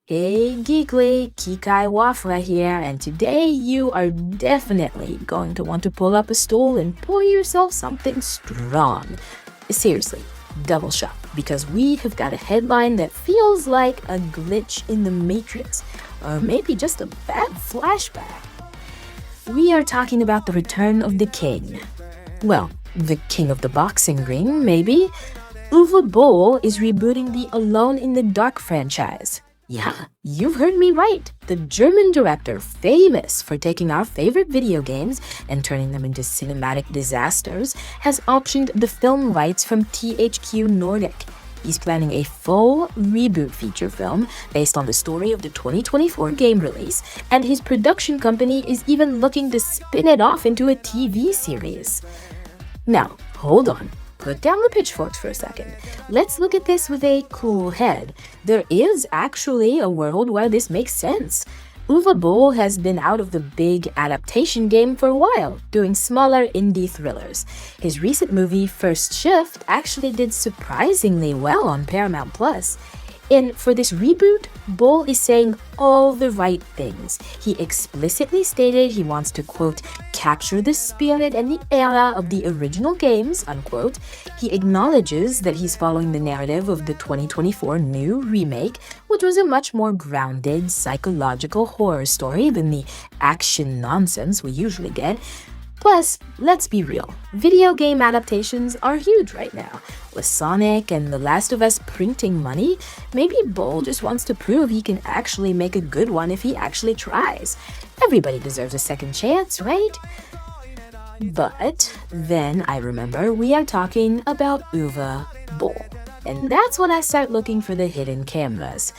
Hey Geekly, Kikai Wafra here, and today you are definitely going to want to pull up a stool and pour yourself something strong. Seriously, double shot, because we have got a headline that feels like a glitch in the Matrix, or maybe just a bad flashback. We are talking about the return of the king. Well, the king of the boxing ring, maybe. Uwe Boll is rebooting the Alone in the Dark franchise. Yeah, you've heard me right. The German director, famous for taking our favorite video games and turning them into cinematic disasters, has optioned the film rights from THQ Nordic. He's planning a full reboot feature film based on the story of the 2024 game release, and his production company is even looking to spin it off into a TV series. Now, hold on. Put down the pitchforks for a second. Let's look at this with a cool head. There is actually a world where this makes sense. Uwe Boll has been out of the big adaptation game for a while, doing smaller indie thrillers. His recent movie, First Shift, actually did surprisingly well on Paramount+. And for this reboot, Boll is saying all the right things. He explicitly stated he wants to, quote, capture the spirit and the era of the original games, unquote. He acknowledges that he's following the narrative of the 2024 new remake, which was a much more grounded psychological horror story than the action nonsense we usually get. Plus, let's be real, video game adaptations are huge right now. With Sonic and The Last of Us printing money, maybe Boll just wants to prove he can actually make a good one if he actually tries. Everybody deserves a second chance, right? But then I remember we are talking about Uwe Boll. And that's when I start looking for the hidden cameras.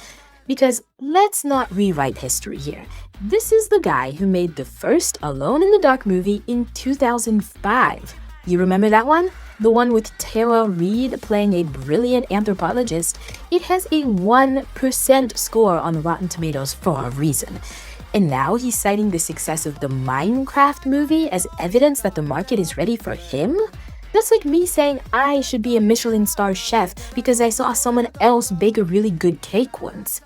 Because let's not rewrite history here. This is the guy who made the first Alone in the Dark movie in 2005. You remember that one? The one with Tara Reid playing a brilliant anthropologist. It has a 1% score on Rotten Tomatoes for a reason. And now he's citing the success of the Minecraft movie as evidence that the market is ready for him? That's like me saying I should be a Michelin star chef because I saw someone else bake a really good cake once.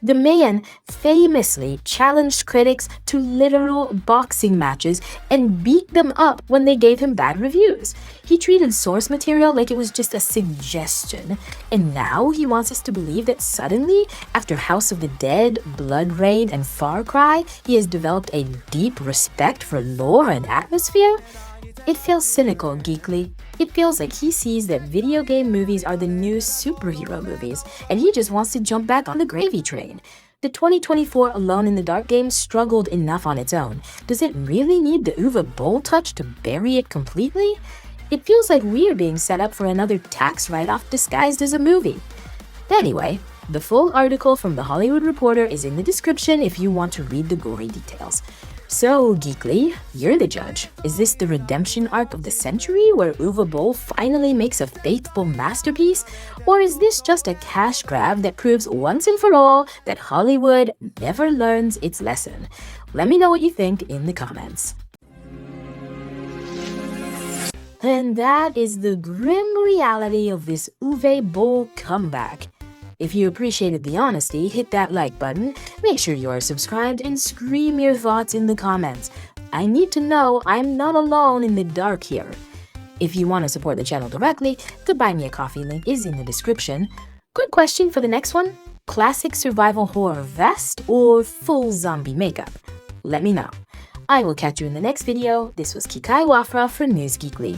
The man famously challenged critics to literal boxing matches and beat them up when they gave him bad reviews. He treated source material like it was just a suggestion. And now he wants us to believe that suddenly, after House of the Dead, Bloodrayne, and Far Cry, he has developed a deep respect for lore and atmosphere? It feels cynical, Geekly. It feels like he sees that video game movies are the new superhero movies, and he just wants to jump back on the gravy train. The 2024 Alone in the Dark game struggled enough on its own. Does it really need the Uwe Boll touch to bury it completely? It feels like we're being set up for another tax write-off disguised as a movie. Anyway, the full article from The Hollywood Reporter is in the description if you want to read the gory details. So, Geekly, you're the judge. Is this the redemption arc of the century where Uwe Boll finally makes a faithful masterpiece? Or is this just a cash grab that proves once and for all that Hollywood never learns its lesson? Let me know what you think in the comments. And that is the grim reality of this Uwe Boll comeback. If you appreciated the honesty, hit that like button, make sure you are subscribed, and scream your thoughts in the comments. I need to know I'm not alone in the dark here. If you want to support the channel directly, the Buy Me a Coffee link is in the description. Good question for the next one. Classic survival horror vest or full zombie makeup? Let me know. I will catch you in the next video. This was Kikai Wafra for NewsGeekly.